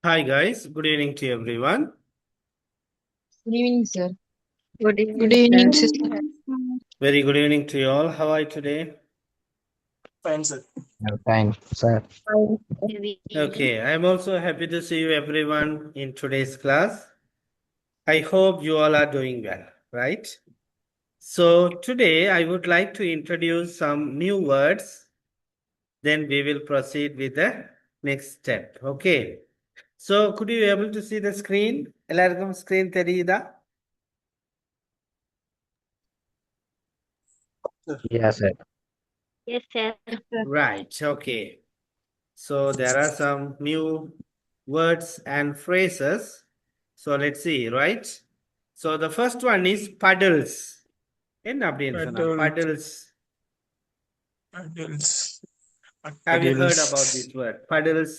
Hi guys, good evening to everyone. Good evening, sir. Good Good evening, evening, sir. sister. Very good evening to you all. How are you today? Fine, sir. Fine, sir. Okay, I am also happy to see you everyone in today's class. I hope you all are doing well, right? So today I would like to introduce some new words. Then we will proceed with the next step. Okay. So could you be able to see the screen? எல்லாருக்கும் screen தெரியுதா? Yes, sir. Yes, sir. Right, okay. So there are some new words and phrases. So let's see, right? So the first one is puddles. என்ன அப்படின்னு சொன்னா? Puddles. Puddles. Have you heard Puddles. about this word? Puddles.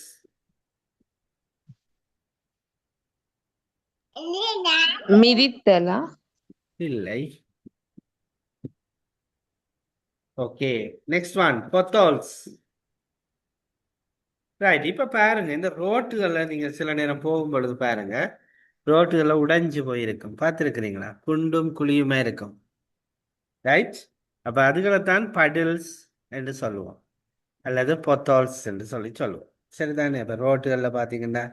மிதித்தலா இல்லை. Okay. Next one. Potholes. Right. இப்ப பாருங்க இந்த ரோட்டுகள்ல நீங்க சில நேரம் போகும் பொழுது பாருங்க ரோட்டுகள்ல உடைஞ்சு போயிருக்கும். பார்த்துருக்கிறீங்களா? குண்டும் குழியுமா இருக்கும். ரைட். அப்ப அதுகளைத்தான் படில்ஸ் என்று சொல்லுவோம். அல்லது பொத்தால்ஸ் என்று சொல்லுவோம். சரிதானே? இப்போ ரோட்டுகளில் பார்த்தீங்கன்னா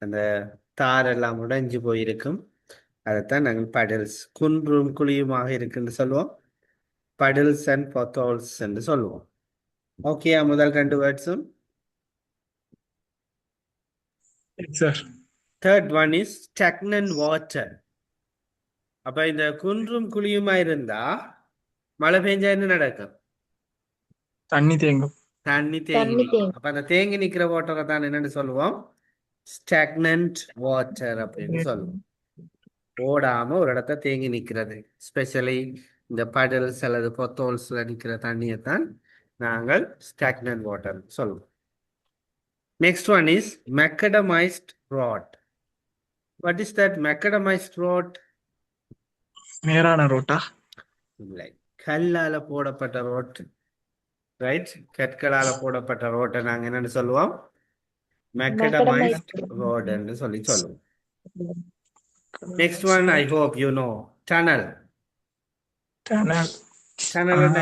அந்த தார் எல்லாம் உடைஞ்சு போயிருக்கும். அதைத்தான் நாங்கள் படில்ஸ், குன்றும் குழியுமாக இருக்குன்னு சொல்லுவோம். படில்ஸ் அண்ட் பொத்தால்ஸ் என்று சொல்லுவோம். ஓகே, முதல் 2 வேர்ட்ஸும். Yes, sir. Third one is stagnant water. அப்ப இந்த குன்றும் குழியுமா இருந்தா மழை பெஞ்சா என்ன நடக்கும்? தண்ணி தேங்கும். தண்ணி தேங்கி நிற்கும். அப்ப அந்த தேங்கி நிக்கிற வாட்டரை தான் என்னன்னு சொல்லுவோம்? ஸ்டாக்னன்ட் வாட்டர் அப்படின்னு சொல்லுவோம். ஓடாம ஒரு இடத்த தேங்கி நிற்கிறது. ஸ்பெஷலி இந்த படல்ஸ் அல்லது பொத்தோல்ஸ்ல நிற்கிற தண்ணியை தான் நாங்கள் ஸ்டாக்னன்ட் வாட்டர் சொல்லுவோம். Next one is macadamised road. What is that macadamised road? நேரான ரோட்டா? இல்லை, கல்லால போடப்பட்ட ரோட். ரைட், கற்களால போடப்பட்ட ரோட்டை நாங்க என்னன்னு சொல்லுவோம்? மெக்கடமைஸ்ட் ரோட் என்று சொல்லுவோம். Next one, I hope you know. Tunnel. Tunnel. Tunnel என்ன?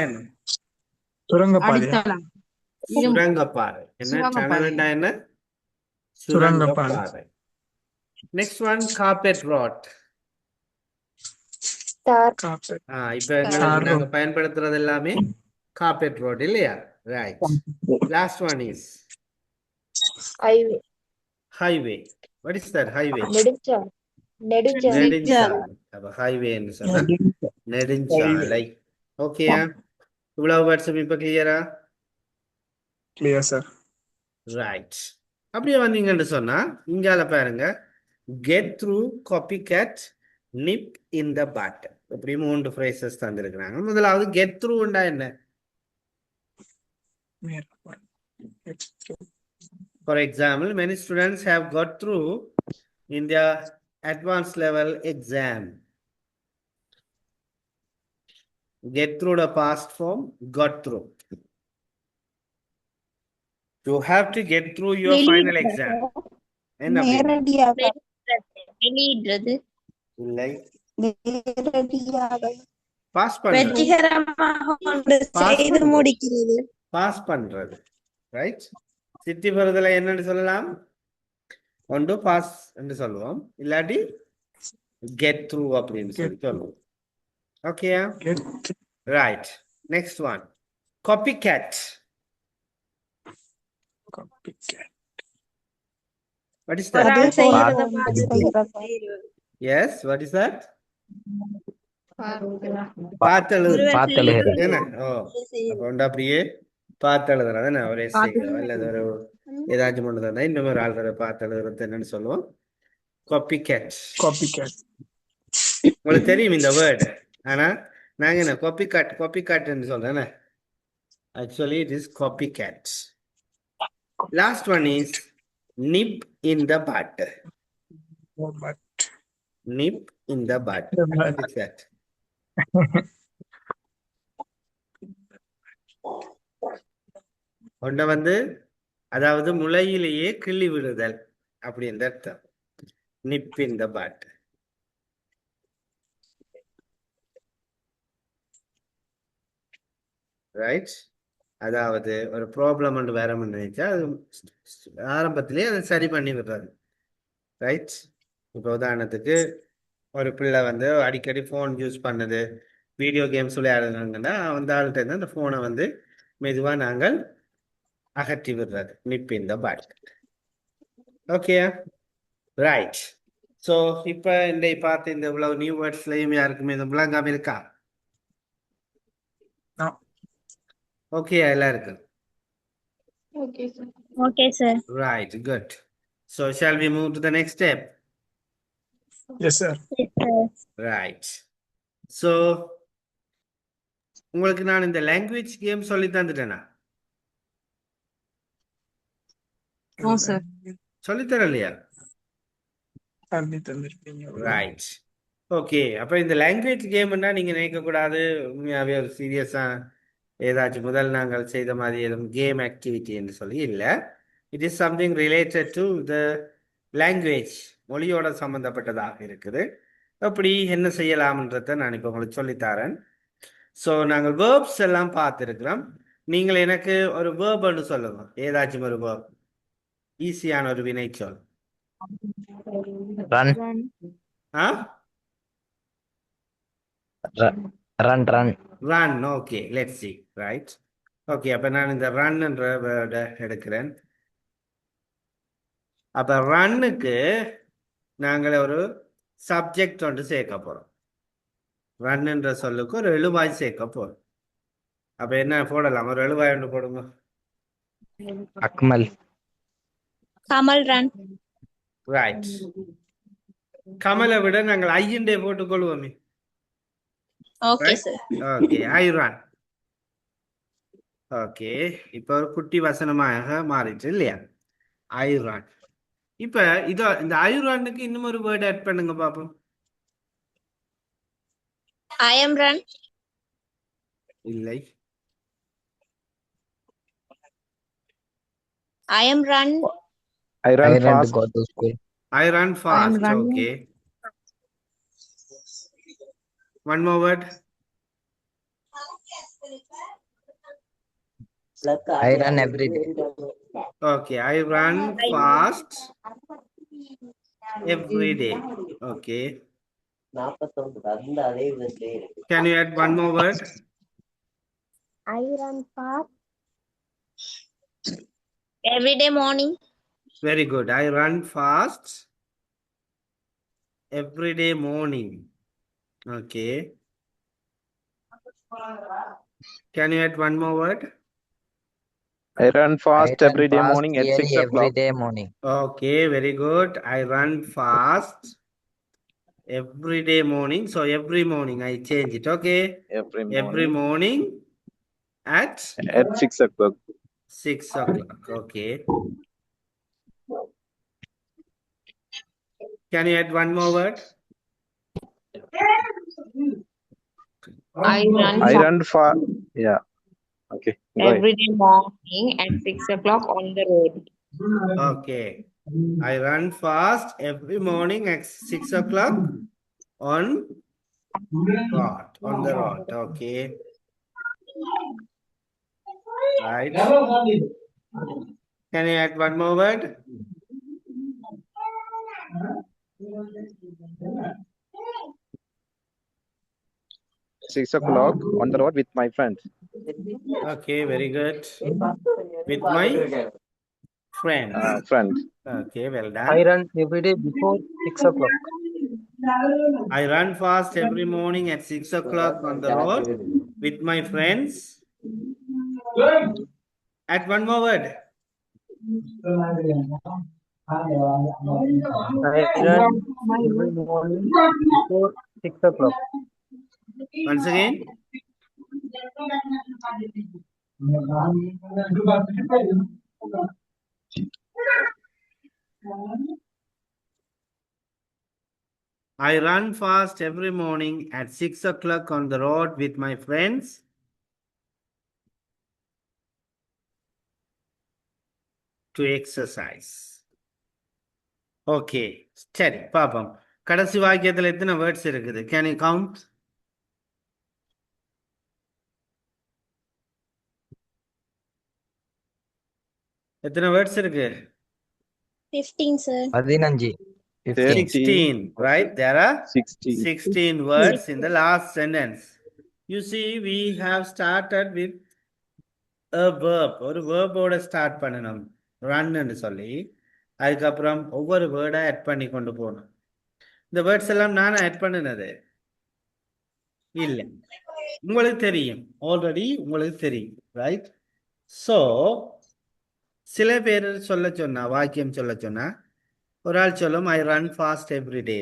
சுரங்கப்பாதையா? அடித்தளம் சுரங்கப்பாதை. என்ன சுரங்கப்பாதை. tunnel என்ன? சுரங்கப்பாதை. சுரங்கப்பாதை. Next one, carpet rod. Copper. இப்ப எங்களுக்கு நாங்க பயன்படுத்துறது எல்லாமே carpet road இல்லையா? Right. Last one is highway. What is that highway? நெடுஞ்சாலை. அப்ப highway என்று சொன்னா நெடுஞ்சாலை. ஓகேயா? இவ்வளவு வேர்ட்ஸும் இப்ப கிளியரா? Clear sir. ரைட். அப்படியே வந்தீங்கன்னு சொன்னா இங்கால பாருங்க, get through, copy gate, நிப் in த பாட். இப்படி 3 phrases தந்திருக்கிறாங்க. முதலாவது கெட் த்ரூண்டா என்ன? For example, many students have got through in their advanced level exam. Get through the past form, got through. You have to get through your final exam. என்ன அப்படி? வெளியிடுறது இல்லை, pass பண்றது. வெற்றிகரமாக ஒன்று Pass செய்து பண்றது. முடிக்கிறது. பாஸ் பண்றது. ரைட். சித்தி பெறுதலை என்னன்னு சொல்லலாம்? ஒன்று பாஸ் என்று சொல்லுவோம், இல்லாட்டி கெட் த்ரூ அப்படின்னு சொல்லுவோம். ஓகேயா? Right. Next one, copycat. What is that? ஒருவர் செய்கிறத Pass. பார்த்து Yes, what is that? பார்த்தெழுது. பார்த்தெழுகிறது. என்ன? ஓ, அப்ப வந்து அப்படியே பார்த்தெழுதுறது என்ன? ஒரு எஸ்ஐக்கோ அல்லது ஒரு ஏதாச்சும் ஒன்று தான் இந்த மாதிரி ஆள்கிற பார்த்தெழுதுறது என்னன்னு சொல்லுவோம்? Copycat. Copycat. உங்களுக்கு தெரியும் இந்த வேர்டு, ஆனா நாங்க என்ன காப்பி காட்ன்னு சொல்றேன். Actually it is copy cat. Last one is nip in the bud. Nip in the bud. What is that? ஒன்றை வந்து அதாவது முளையிலேயே கிள்ளி விடுதல் அப்படின்ற அர்த்தம். நிப் இன் த பட். ரைட். அதாவது ஒரு ப்ராப்ளம் ஒன்று வேற நினைச்சா அது ஆரம்பத்திலேயே அதை சரி பண்ணி விடுறாரு. ரைட். இப்போ உதாரணத்துக்கு ஒரு பிள்ளை வந்து அடிக்கடி ஃபோன் யூஸ் பண்ணுது, வீடியோ கேம்ஸ் விளையாடுறாங்கன்னா அந்த ஆள்கிட்ட இருந்து அந்த ஃபோனை வந்து மெதுவாக நாங்கள் அகற்றி விடுறது. நிப் in the but. Okay, right. So இப்போ இந்த பார்த்து இந்த இவ்வளவு நியூ வேர்ட்ஸ்லையும் யாருக்குமே இந்த விளங்காம இருக்கா? No. ஓகே, எல்லாம் இருக்கு. Okay, sir. Okay, sir. Right, good. So shall we move to the next step? Yes, sir. Yes, sir. Right. So உங்களுக்கு நான் இந்த லாங்குவேஜ் கேம் சொல்லி தந்துட்டேனா? No, sir. சொல்லித்தரேன் இல்லையா? தள்ளி தந்திருக்கீங்க. ரைட். ஓகே, அப்போ இந்த லாங்குவேஜ் கேம்னா நீங்கள் நினைக்கக்கூடாது உண்மையாகவே ஒரு சீரியஸாக ஏதாச்சும் முதல் நாங்கள் செய்த மாதிரி எதுவும் கேம் ஆக்டிவிட்டி என்று சொல்லி இல்லை. It is something related to the language, மொழியோட சம்மந்தப்பட்டதாக இருக்குது. அப்படி என்ன செய்யலாம்ன்றதை நான் இப்போ உங்களுக்கு சொல்லித்தரேன். ஸோ நாங்கள் வேர்ப்ஸ் எல்லாம் பார்த்துருக்குறோம். நீங்கள் எனக்கு ஒரு வேர்ப் ஒன்று சொல்லுங்க, ஏதாச்சும் ஒரு வேர்ப், ஈஸியான ஒரு வினை சொல். Run. ஆ, Run. Run. Run. Okay, let's see. Right. Okay, அப்போ நான் இந்த ரன்ன்ற வேர்டை எடுக்கிறேன். அப்போ ரன்னுக்கு நாங்கள் ஒரு சப்ஜெக்ட் ஒன்று சேர்க்க போகிறோம். ரன்னுன்ற சொல்லுக்கு ஒரு எழுவாய் சேர்க்க போகிறோம். அப்போ என்ன போடலாம்? ஒரு எழுவாய் ஒன்று போடுங்க. Akmal. Kamal run. ரைட். கமலை விட நாங்கள் ஐயண்டே போட்டுக்கொள்வோமே. Okay, Right? sir. ஓகே, ஐ ரன். ஓகே, இப்போ ஒரு குட்டி வசனமாக மாறிட்டு இல்லையா? ஐ ரன். இப்போ இதோ இந்த ஐ ரன்னுக்கு இன்னும் ஒரு வேர்டு ஆட் பண்ணுங்க பாப்போம். I am run. இல்லை. I am run. I I run run to fast. go to school. I run fast. running. Okay. One more word. I run every day. Okay, I run fast every day. Okay. Can you add one more word? I run fast. Every day morning. Very good. I run fast every day morning. Okay. Can you add one more word? I run fast I run every day fast morning at 6 nearly every o'clock. day morning. Okay, very good. I run fast every day morning. So every morning I change it. Okay. Every morning at At 6 o'clock. 6 o'clock. Okay. Can you add one more word? I run I fast run fast. Yeah. Okay. Go ahead. every day morning at 6 o'clock on the road. Okay. I run fast every morning at 6 o'clock on the road. Okay. Right. Can you add one more word? 6 o'clock on the road with my friends. Okay, very good. With my friends. Friends. Okay, well I done. run every day before 6 o'clock. I run fast every morning at 6 o'clock on the road with my friends. Add one more word. I run every morning before 6 o'clock. Once again. I run fast every morning at 6 o'clock on the road with my friends. To exercise. Okay, சரி பாப்போம். கடைசி வாக்கியத்துல எத்தனை words இருக்குது? Can you count? எத்தனை words இருக்கு? 15, sir. 15. 15. 16, right? There are 16. 16 words in the last sentence. You see, we have started with a verb. ஒரு வேர்போட start பண்ணணும், ரன்னு சொல்லி. அதுக்கப்புறம் ஒவ்வொரு வேர்டா ஆட் பண்ணி கொண்டு போகணும். இந்த வேர்ட்ஸ் எல்லாம் நான் ஆட் பண்ணினது இல்லை, உங்களுக்கு தெரியும், ஆல்ரெடி உங்களுக்கு தெரியும், ரைட்? ஸோ சில பேர் சொல்ல சொன்னா, வாக்கியம் சொல்ல சொன்னா, ஒரு ஆள் சொல்லும் ஐ ரன் ஃபாஸ்ட் எவ்ரி டே,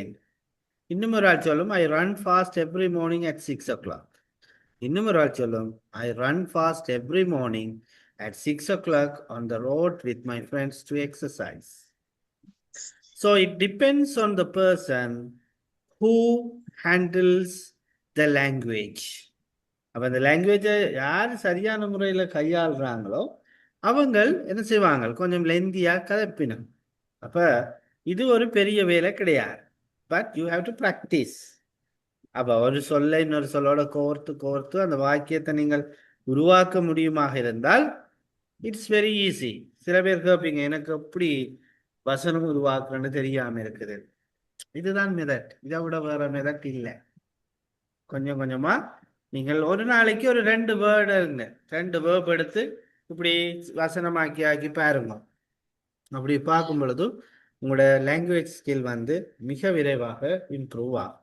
இன்னும் ஒரு ஆள் சொல்லும் ஐ run fast every morning at 6 o'clock, இன்னும் ஒரு ஆள் சொல்லும் ஐ run fast every morning at 6 o'clock on the road with my friends to exercise. So it depends on the person who handles the language. அப்போ அந்த லாங்குவேஜை யார் சரியான முறையில் கையாளுறாங்களோ அவங்க என்ன செய்வாங்க, கொஞ்சம் லெந்தியாக கதைப்பினும். அப்போ இது ஒரு பெரிய வேலை கிடையாது, but you have to practice. அப்போ ஒரு சொல்ல இன்னொரு சொல்லோட கோர்த்து கோர்த்து அந்த வாக்கியத்தை நீங்கள் உருவாக்க முடியுமாக இருந்தால் இட்ஸ் வெரி ஈஸி. சில பேர் கேட்பீங்க, எனக்கு எப்படி வசனம் உருவாக்குன்னு தெரியாமல் இருக்குது. இதுதான் மெதட், இதை விட வேற மெதட் இல்லை. கொஞ்சம் கொஞ்சமா நீங்கள் ஒரு நாளைக்கு ஒரு 2 வேர்டு இருங்க, 2 வேர்ப் எடுத்து இப்படி வசனமாக்கி ஆக்கி பாருங்க. அப்படி பார்க்கும் பொழுது உங்களோட லாங்குவேஜ் ஸ்கில் வந்து மிக விரைவாக இம்ப்ரூவ் ஆகும்.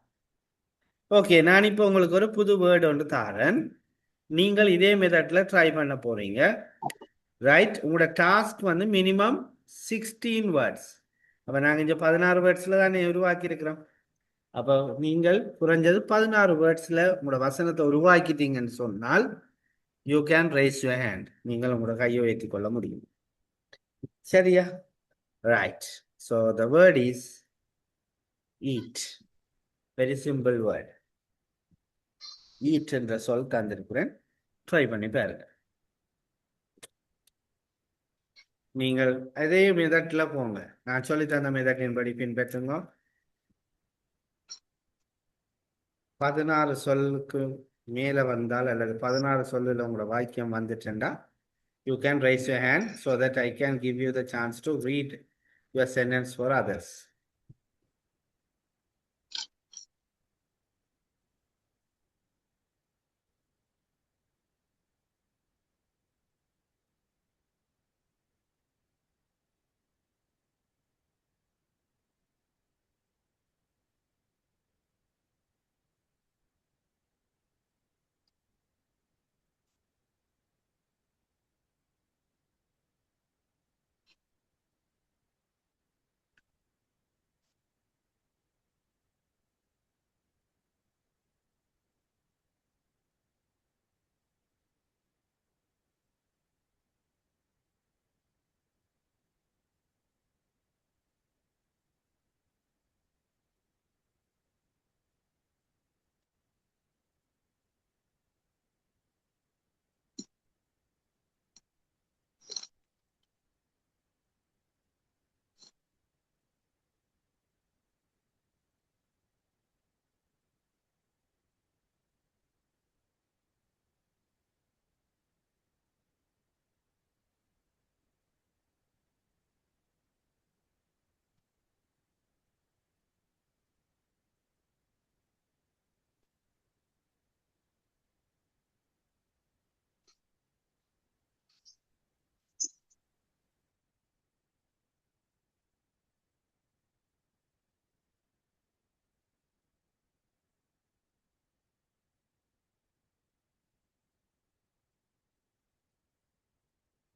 ஓகே, நான் இப்போ உங்களுக்கு ஒரு புது வேர்டு ஒன்று தாரேன், நீங்கள் இதே மெத்தட்ல ட்ரை பண்ண போறீங்க, ரைட்? உங்களோட டாஸ்க் வந்து மினிமம் 16 வேர்ட்ஸ். அப்போ நாங்கள் இங்கே 16 வேர்ட்ஸில் தானே உருவாக்கி இருக்கிறோம். அப்போ நீங்கள் குறைஞ்சது 16 வேர்ட்ஸில் உங்களோட வசனத்தை உருவாக்கிட்டீங்கன்னு சொன்னால் you can raise your hand, நீங்கள் உங்களோட கையை உயர்த்தி கொள்ள முடியும். சரியா? Right. So the word is eat. Very simple word. Eat என்ற சொல் தந்திருக்கிறேன், ட்ரை பண்ணி பாருங்க. நீங்கள் அதே மெதட்டில் போங்க, நான் சொல்லி தந்த மெதட்டின்படி பின்பற்றுங்க. 16 சொல்லுக்கு மேலே வந்தால் அல்லது 16 சொல்லில் உங்களோட வாக்கியம் வந்துச்சுன்னா you can raise your hand so that I can give you the chance to read your sentence for others.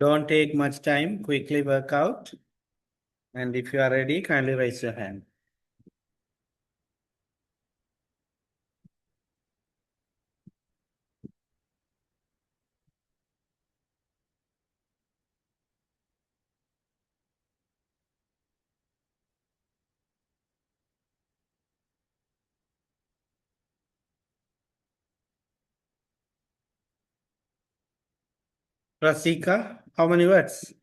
Don't take much time, quickly work out, and if you are ready, kindly raise your hand. Rasika, how many words?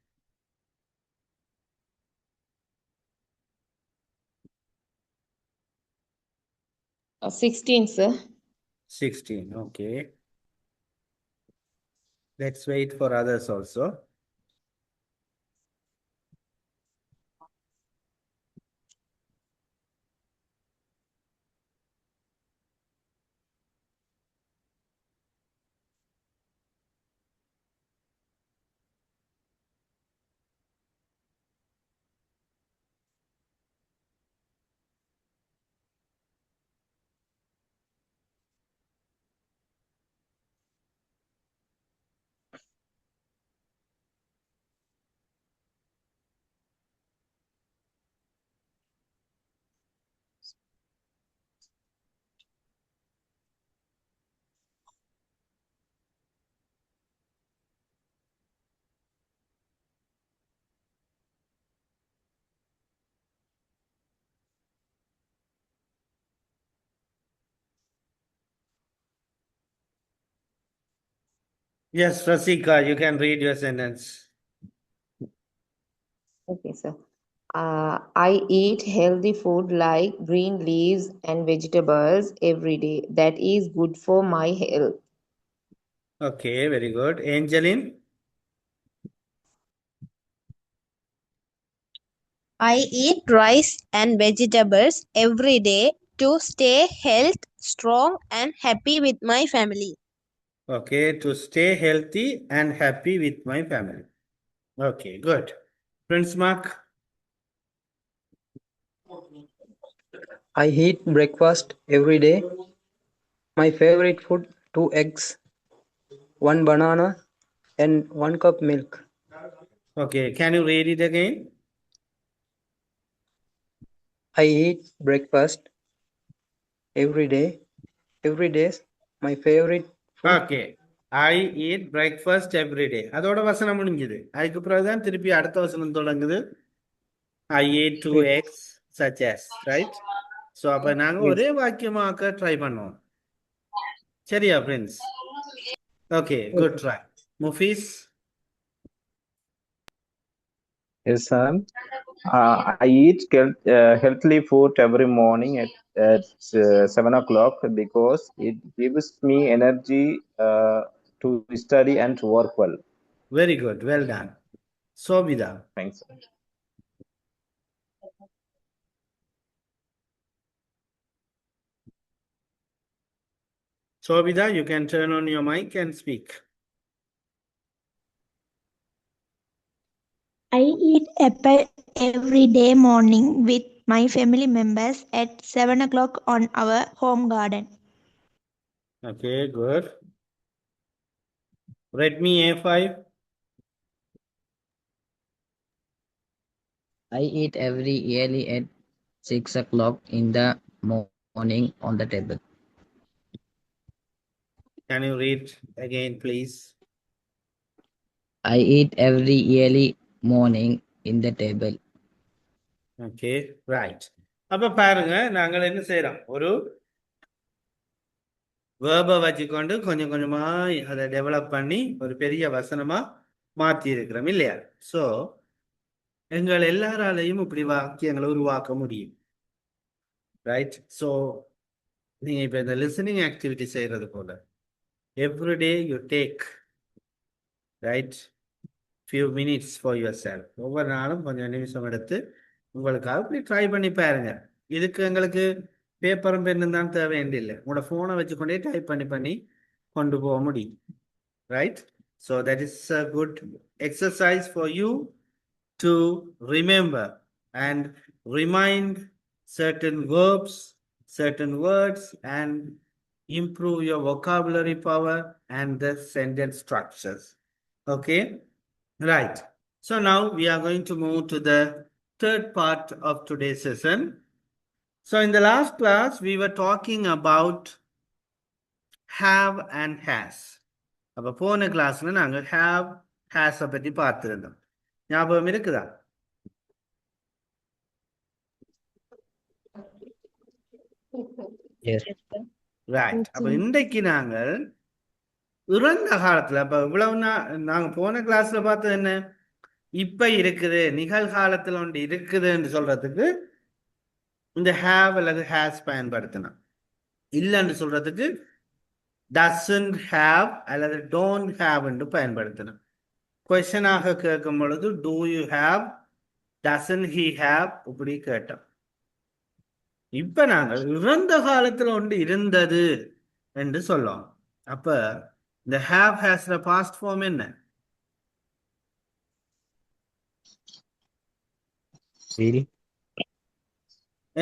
16, sir. 16. Okay. Let's wait for others also. Yes, Rasika, you can read your sentence. Okay, sir. I eat healthy food like green leaves and vegetables every day. That is good for my health. Okay, very good. Angeline? I eat rice and vegetables every day to stay health, strong and happy with my family. Okay, to stay healthy and happy with my family. Okay, good. Prince Mark? I eat breakfast every day. My favorite food: 2 eggs, 1 banana, and 1 cup milk. Okay, can you read it again? I eat breakfast every day. Every day, my favorite food. Okay. I eat breakfast every day. அதோட வசனம் முடிஞ்சது. அதுக்கு பிறகுதான் திருப்பி அடுத்த வசனம் தொடங்குது. I ate 2 Yes. eggs such as, right? So அப்ப நாங்க Yes. ஒரே வாக்கியமாக்க ட்ரை பண்ணுவோம். சரியா Prince? Okay, good try. Mufis? Yes, sir. I eat healthy food every morning at 7 o'clock because it gives me energy to study and to work well. Very good. Well done. Sobida? Thanks. Sobida, you can turn on your mic and speak. I eat apple every day morning with my family members at 7 o'clock on our home garden. Okay, good. Redmi A5? I eat every yearly at 6 o'clock in the morning on the table. Can you read again, please? I eat every yearly morning in the table. Okay, right. அப்ப பாருங்க நாங்கள் என்ன செய்யறோம் ஒரு வேர்பை வச்சுக்கொண்டு கொஞ்சம் கொஞ்சமா அதை டெவலப் பண்ணி ஒரு பெரிய வசனமா மாத்தி இருக்கிறோம் இல்லையா? ஸோ எங்கள் எல்லாராலையும் இப்படி வாக்கியங்களை உருவாக்க முடியும், ரைட்? ஸோ நீங்க இப்ப இந்த லிசனிங் ஆக்டிவிட்டி செய்யறது போல everyday you take right few minutes for your self. ஒவ்வொரு நாளும் கொஞ்சம் நிமிஷம் எடுத்து உங்களுக்காக இப்படி ட்ரை பண்ணி பாருங்க. இதுக்கு எங்களுக்கு பேப்பரும் பெண்ணும் தான் தேவையில்லை. உங்களோட ஃபோனை வச்சுக்கொண்டே டைப் பண்ணி பண்ணி கொண்டு போக முடியும், right? So that is a good exercise for you to remember and remind certain verbs, certain words, and improve your vocabulary power and the sentence structures. Okay? Right. So now we are going to move to the third part of today's session. So in the last class, we were talking about have and has. அப்ப போன கிளாஸ்ல நாங்க have, has பத்தி பார்த்திருந்தோம். ஞாபகம் இருக்குதா? Yes. Right. அப்ப இன்றைக்கு நாங்கள் இறந்த காலத்துல அப்ப இவ்வளவு நாங்க போன கிளாஸ்ல பார்த்தது என்ன? இப்ப இருக்குது, நிகழ்காலத்துல ஒன்று இருக்குதுன்னு சொல்றதுக்கு இந்த have அல்லது has பயன்படுத்தணும். இல்லைன்னு சொல்றதுக்கு doesn't have அல்லது don't have என்று பயன்படுத்தணும். கொஸ்டனாக கேட்கும் பொழுது do you have, doesn't he have இப்படி கேட்டோம். இப்ப நாங்கள் இறந்த காலத்துல ஒன்று இருந்தது என்று சொல்லுவோம். அப்ப இந்த have has the past form என்ன?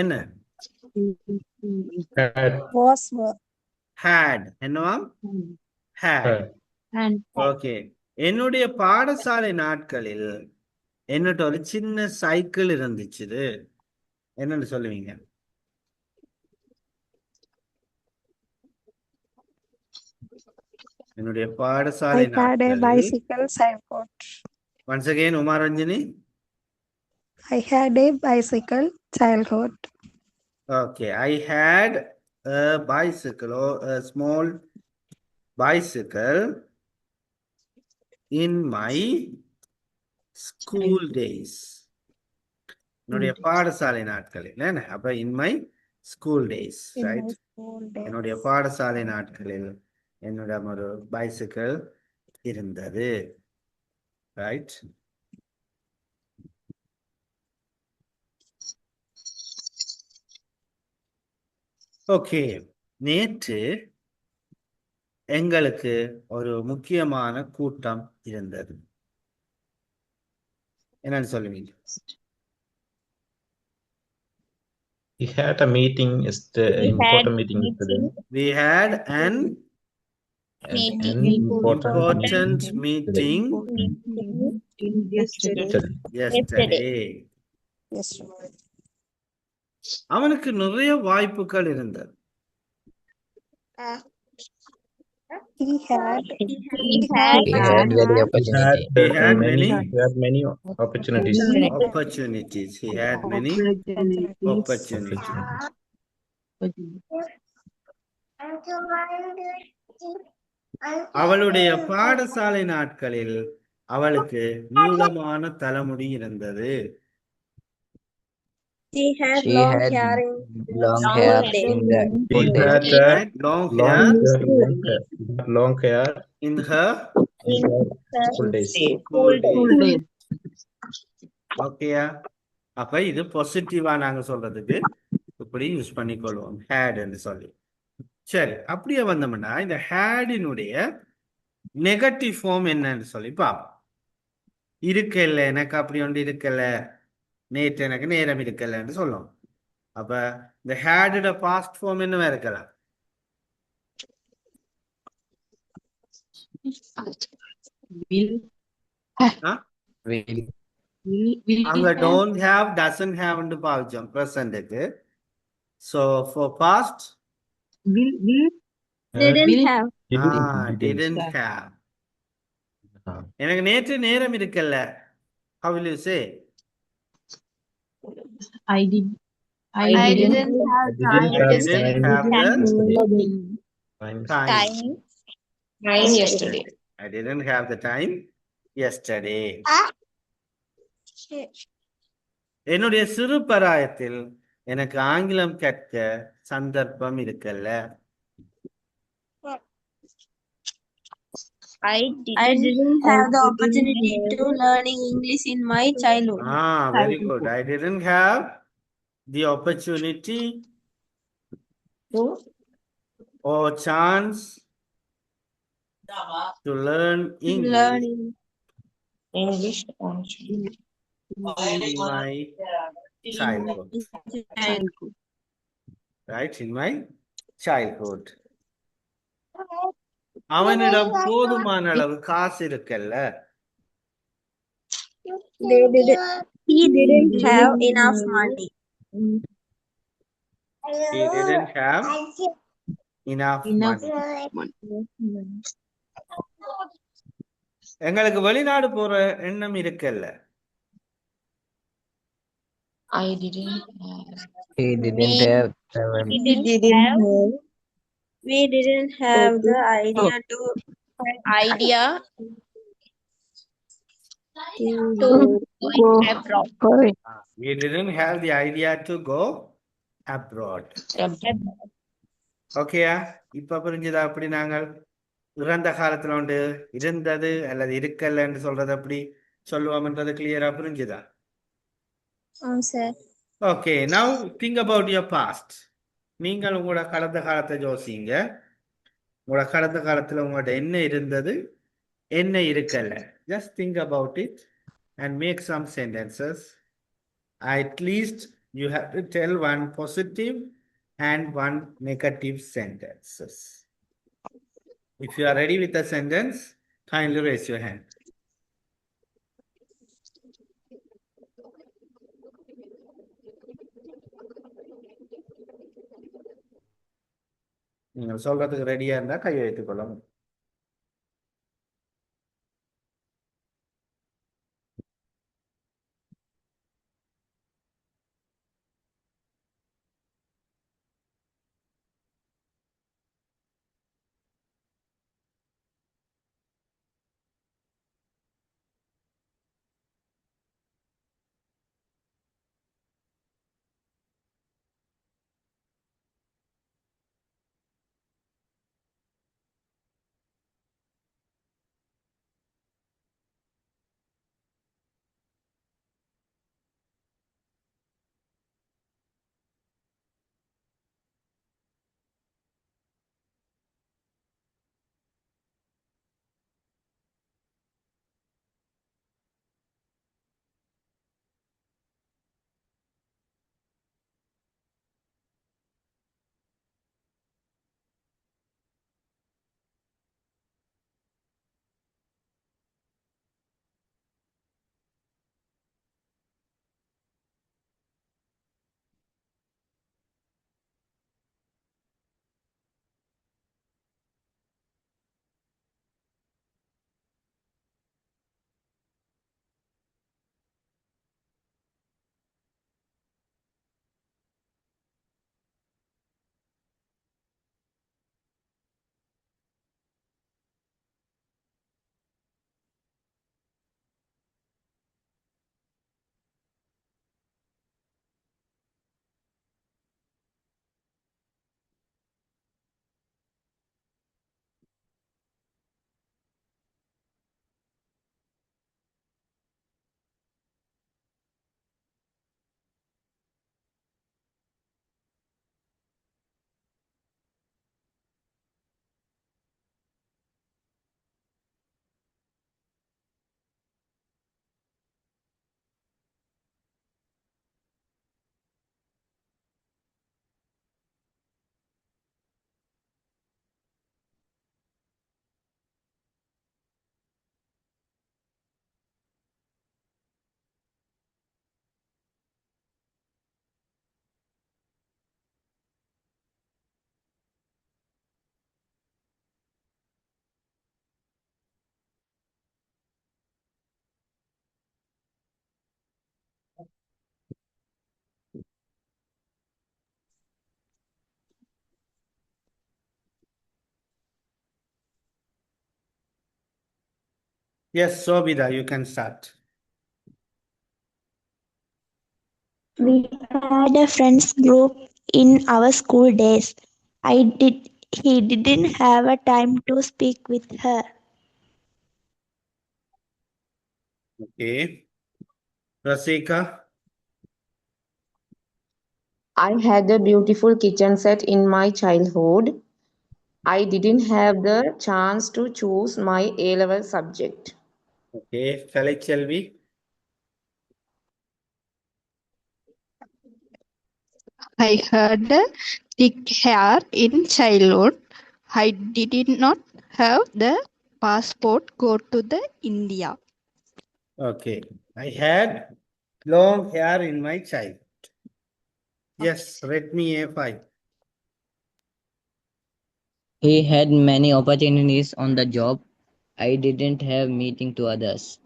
என்ன? Was had. என்னவா? had. ஓகே. என்னுடைய பாடசாலை நாட்களில் என்னட்ட ஒரு சின்ன சைக்கிள் இருந்துச்சு. என்னன்னு சொல்லுவீங்க? என்னுடைய பாடசாலை I had a நாட்களில் bicycle childhood. once again உமாரஞ்சினி. I had a bicycle childhood. Okay, I had a bicycle or a small bicycle in my school days. என்னுடைய பாடசாலை நாட்களில் என்ன? அப்ப in my school days, In my right? school days. என்னுடைய பாடசாலை நாட்களில் என்னிடம் ஒரு பைசிக்கிள் இருந்தது, ரைட்? ஓகே, நேற்று எங்களுக்கு ஒரு முக்கியமான கூட்டம் இருந்தது. என்னன்னு சொல்லுவீங்க? We had a meeting yesterday, important meeting yesterday. We had an important meeting yesterday. Yes. அவனுக்கு நிறைய வாய்ப்புகள் இருந்தது. He had We had very opportunity. He had many opportunities. opportunities. He had many opportunities. அவளுடைய பாடசாலை நாட்களில் அவளுக்கு நீளமான தலைமுடி இருந்தது. She had She long had hair in long school hair days. in the We school days. had She had long hair in her school days. school days. ஓகேயா? அப்ப இது பாசிட்டிவா நாங்க சொல்றதுக்கு இப்படி யூஸ் பண்ணிக்கொள்வோம், ஹேட் என்று சொல்லி. சரி, அப்படியே வந்தோம்னா இந்த ஹேடினுடைய நெகட்டிவ் ஃபார்ம் என்னன்னு சொல்லி பார்ப்போம். இருக்கல, எனக்கு அப்படி ஒன்று இருக்கல, நேற்று எனக்கு நேரம் இருக்கலன்னு சொல்லும். அப்ப இந்த ஹேடோட பாஸ்ட் ஃபார்ம் என்னவா இருக்கலாம்? அங்க don't have, doesn't have ன்னு பாவிச்சோம் பிரசன்ட்க்கு. So for past Didn't have. didn't have. எனக்கு நேற்று நேரம் இருக்கல்ல. How will you say? I didn't have time. I didn't have the time yesterday. I didn't have the time yesterday. என்னுடைய சிறு பராயத்தில் எனக்கு ஆங்கிலம் கற்க சந்தர்ப்பம் இருக்கல்ல. I didn't have the opportunity to learning English in my childhood. Very good. I didn't have the opportunity or chance to learn English in my childhood. Right? In my childhood. அவனிடம் போதுமான அளவு காசு இருக்கல்ல. He didn't have enough money. He didn't have enough money. எங்களுக்கு வெளிநாடு போற எண்ணம் இருக்கல்ல. I didn't have. He didn't have travel. We didn't have the idea to go abroad. We didn't have the idea to go abroad. ஓகேயா? இப்ப புரிஞ்சுதா அப்படி நாங்கள் இறந்த காலத்துல உண்டு இருந்தது அல்லது இருக்கலன்னு சொல்றது அப்படி சொல்லுவோம்ன்றது கிளியரா புரிஞ்சுதா? sir. Okay, now think about your past. நீங்கள் உங்களோட கடந்த காலத்தை யோசிங்க. உங்களோட கடந்த காலத்துல உங்கள்ட்ட என்ன இருந்தது, என்ன இருக்கல. Just think about it and make some sentences. At least you have to tell one positive and one negative sentences. If you are ready with the sentence, kindly raise your hand. நீங்கள் சொல்றதுக்கு ரெடியா இருந்தா கையை வைத்துக் கொள்ளவும். Yes, Sobida, you can start. We had a friends group in our school days. He didn't have a time to speak with her. Okay. Rasika? I had a beautiful kitchen set in my childhood. I didn't have the chance to choose my A-level subject. Okay. Kalaichelvi? I had thick hair in childhood. I did not have the passport go to the India. Okay. I had long hair in my childhood. Yes, read me A5. He had many opportunities on the job. I didn't have meeting to others.